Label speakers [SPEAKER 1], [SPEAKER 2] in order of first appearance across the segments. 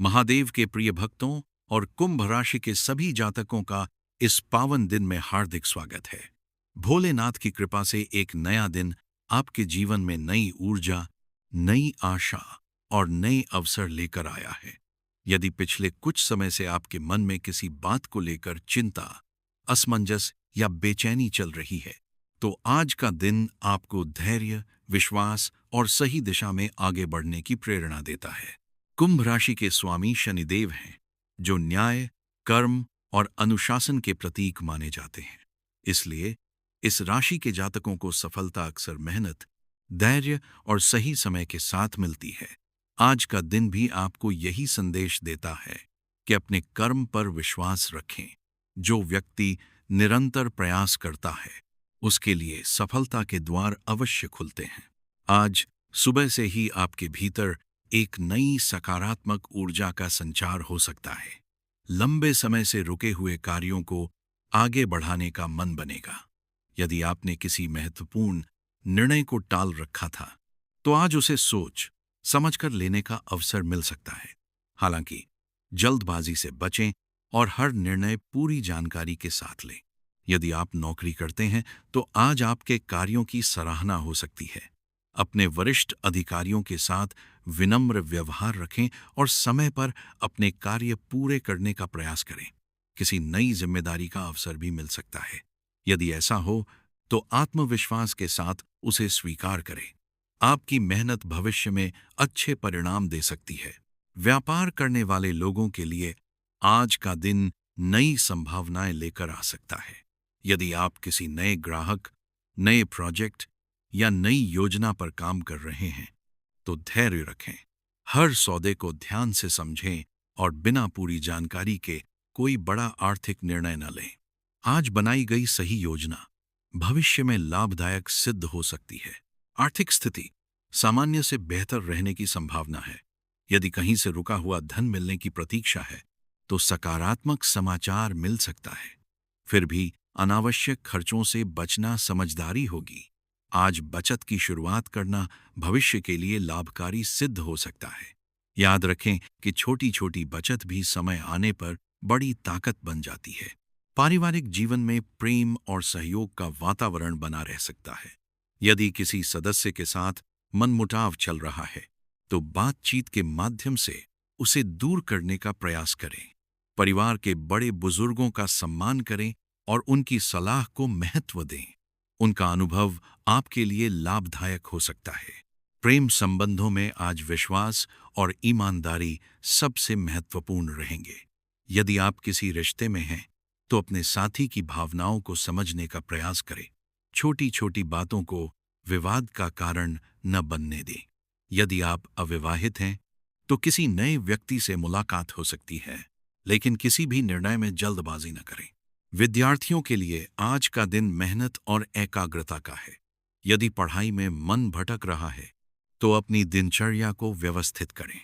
[SPEAKER 1] महादेव के प्रिय भक्तों और कुंभ राशि के सभी जातकों का इस पावन दिन में हार्दिक स्वागत है। भोलेनाथ की कृपा से एक नया दिन आपके जीवन में नई ऊर्जा, नई आशा और नए अवसर लेकर आया है। यदि पिछले कुछ समय से आपके मन में किसी बात को लेकर चिंता, असमंजस या बेचैनी चल रही है, तो आज का दिन आपको धैर्य, विश्वास और सही दिशा में आगे बढ़ने की प्रेरणा देता है। कुंभ राशि के स्वामी शनिदेव हैं, जो न्याय, कर्म और अनुशासन के प्रतीक माने जाते हैं। इसलिए इस राशि के जातकों को सफलता अक्सर मेहनत, धैर्य और सही समय के साथ मिलती है। आज का दिन भी आपको यही संदेश देता है कि अपने कर्म पर विश्वास रखें। जो व्यक्ति निरंतर प्रयास करता है, उसके लिए सफलता के द्वार अवश्य खुलते हैं। आज सुबह से ही आपके भीतर एक नई सकारात्मक ऊर्जा का संचार हो सकता है। लंबे समय से रुके हुए कार्यों को आगे बढ़ाने का मन बनेगा। यदि आपने किसी महत्वपूर्ण निर्णय को टाल रखा था, तो आज उसे सोच समझकर लेने का अवसर मिल सकता है। हालांकि जल्दबाजी से बचें और हर निर्णय पूरी जानकारी के साथ लें। यदि आप नौकरी करते हैं, तो आज आपके कार्यों की सराहना हो सकती है। अपने वरिष्ठ अधिकारियों के साथ विनम्र व्यवहार रखें और समय पर अपने कार्य पूरे करने का प्रयास करें। किसी नई जिम्मेदारी का अवसर भी मिल सकता है। यदि ऐसा हो, तो आत्मविश्वास के साथ उसे स्वीकार करें। आपकी मेहनत भविष्य में अच्छे परिणाम दे सकती है। व्यापार करने वाले लोगों के लिए आज का दिन नई संभावनाएं लेकर आ सकता है। यदि आप किसी नए ग्राहक, नए प्रोजेक्ट या नई योजना पर काम कर रहे हैं, तो धैर्य रखें। हर सौदे को ध्यान से समझें और बिना पूरी जानकारी के कोई बड़ा आर्थिक निर्णय न लें। आज बनाई गई सही योजना भविष्य में लाभदायक सिद्ध हो सकती है। आर्थिक स्थिति सामान्य से बेहतर रहने की संभावना है। यदि कहीं से रुका हुआ धन मिलने की प्रतीक्षा है, तो सकारात्मक समाचार मिल सकता है। फिर भी अनावश्यक खर्चों से बचना समझदारी होगी। आज बचत की शुरुआत करना भविष्य के लिए लाभकारी सिद्ध हो सकता है। याद रखें कि छोटी छोटी बचत भी समय आने पर बड़ी ताकत बन जाती है। पारिवारिक जीवन में प्रेम और सहयोग का वातावरण बना रह सकता है। यदि किसी सदस्य के साथ मनमुटाव चल रहा है, तो बातचीत के माध्यम से उसे दूर करने का प्रयास करें। परिवार के बड़े बुजुर्गों का सम्मान करें और उनकी सलाह को महत्व दें। उनका अनुभव आपके लिए लाभदायक हो सकता है। प्रेम संबंधों में आज विश्वास और ईमानदारी सबसे महत्वपूर्ण रहेंगे। यदि आप किसी रिश्ते में हैं, तो अपने साथी की भावनाओं को समझने का प्रयास करें। छोटी छोटी बातों को विवाद का कारण न बनने दें। यदि आप अविवाहित हैं, तो किसी नए व्यक्ति से मुलाकात हो सकती है, लेकिन किसी भी निर्णय में जल्दबाजी न करें। विद्यार्थियों के लिए आज का दिन मेहनत और एकाग्रता का है। यदि पढ़ाई में मन भटक रहा है, तो अपनी दिनचर्या को व्यवस्थित करें।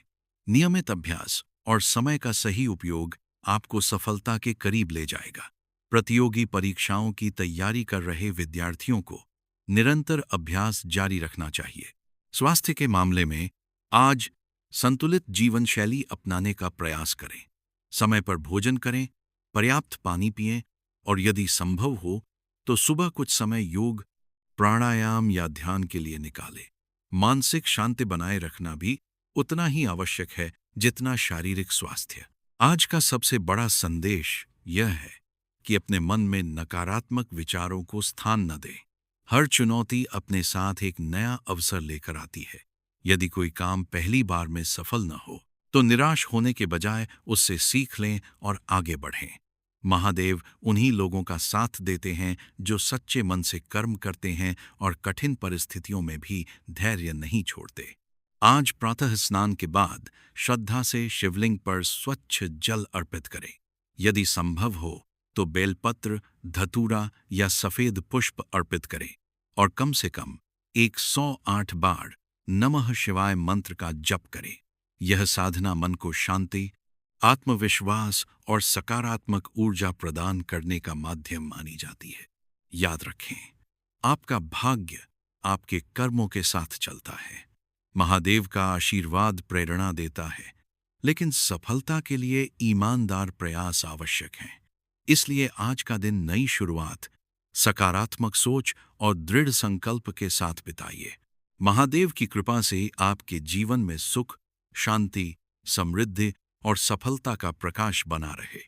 [SPEAKER 1] नियमित अभ्यास और समय का सही उपयोग आपको सफलता के करीब ले जाएगा। प्रतियोगी परीक्षाओं की तैयारी कर रहे विद्यार्थियों को निरंतर अभ्यास जारी रखना चाहिए। स्वास्थ्य के मामले में आज संतुलित जीवन शैली अपनाने का प्रयास करें। समय पर भोजन करें, पर्याप्त पानी पिएं और यदि संभव हो तो सुबह कुछ समय योग, प्राणायाम या ध्यान के लिए निकालें। मानसिक शांति बनाए रखना भी उतना ही आवश्यक है जितना शारीरिक स्वास्थ्य। आज का सबसे बड़ा संदेश यह है कि अपने मन में नकारात्मक विचारों को स्थान न दें। हर चुनौती अपने साथ एक नया अवसर लेकर आती है। यदि कोई काम पहली बार में सफल न हो, तो निराश होने के बजाय उससे सीख लें और आगे बढ़ें। महादेव उन्हीं लोगों का साथ देते हैं जो सच्चे मन से कर्म करते हैं और कठिन परिस्थितियों में भी धैर्य नहीं छोड़ते। आज प्रातः स्नान के बाद श्रद्धा से शिवलिंग पर स्वच्छ जल अर्पित करें। यदि संभव हो तो बेलपत्र, धतूरा या सफेद पुष्प अर्पित करें और कम से कम 108 बार नमः शिवाय मंत्र का जप करें। यह साधना मन को शांति, आत्मविश्वास और सकारात्मक ऊर्जा प्रदान करने का माध्यम मानी जाती है। याद रखें, आपका भाग्य आपके कर्मों के साथ चलता है। महादेव का आशीर्वाद प्रेरणा देता है, लेकिन सफलता के लिए ईमानदार प्रयास आवश्यक हैं। इसलिए आज का दिन नई शुरुआत, सकारात्मक सोच और दृढ़ संकल्प के साथ बिताइए। महादेव की कृपा से आपके जीवन में सुख, शांति, समृद्धि और सफलता का प्रकाश बना रहे।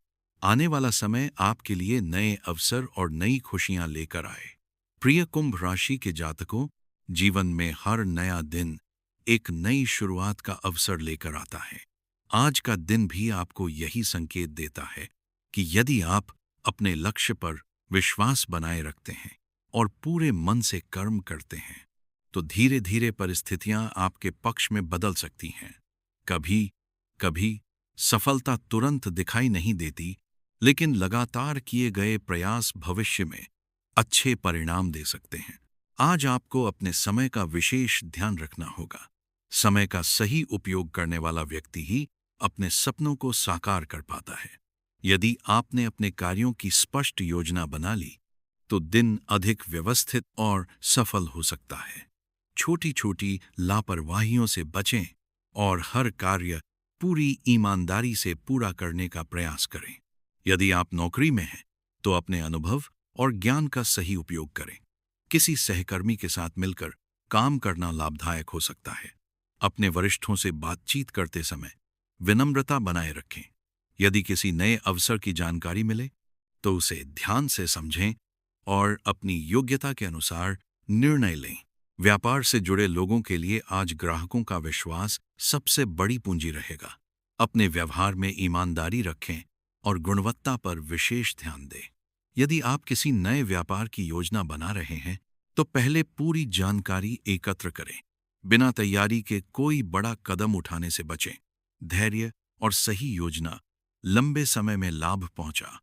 [SPEAKER 1] आने वाला समय आपके लिए नए अवसर और नई खुशियां लेकर आए। प्रिय कुंभ राशि के जातकों, जीवन में हर नया दिन एक नई शुरुआत का अवसर लेकर आता है। आज का दिन भी आपको यही संकेत देता है कि यदि आप अपने लक्ष्य पर विश्वास बनाए रखते हैं और पूरे मन से कर्म करते हैं, तो धीरे धीरे परिस्थितियां आपके पक्ष में बदल सकती हैं। कभी कभी सफलता तुरंत दिखाई नहीं देती, लेकिन लगातार किए गए प्रयास भविष्य में अच्छे परिणाम दे सकते हैं। आज आपको अपने समय का विशेष ध्यान रखना होगा। समय का सही उपयोग करने वाला व्यक्ति ही अपने सपनों को साकार कर पाता है। यदि आपने अपने कार्यों की स्पष्ट योजना बना ली, तो दिन अधिक व्यवस्थित और सफल हो सकता है। छोटी छोटी लापरवाहियों से बचें और हर कार्य पूरी ईमानदारी से पूरा करने का प्रयास करें। यदि आप नौकरी में हैं, तो अपने अनुभव और ज्ञान का सही उपयोग करें। किसी सहकर्मी के साथ मिलकर काम करना लाभदायक हो सकता है। अपने वरिष्ठों से बातचीत करते समय विनम्रता बनाए रखें। यदि किसी नए अवसर की जानकारी मिले, तो उसे ध्यान से समझें और अपनी योग्यता के अनुसार निर्णय लें। व्यापार से जुड़े लोगों के लिए आज ग्राहकों का विश्वास सबसे बड़ी पूंजी रहेगा। अपने व्यवहार में ईमानदारी रखें और गुणवत्ता पर विशेष ध्यान दें। यदि आप किसी नए व्यापार की योजना बना रहे हैं, तो पहले पूरी जानकारी एकत्र करें। बिना तैयारी के कोई बड़ा कदम उठाने से बचें। धैर्य और सही योजना लंबे समय में लाभ पहुंचा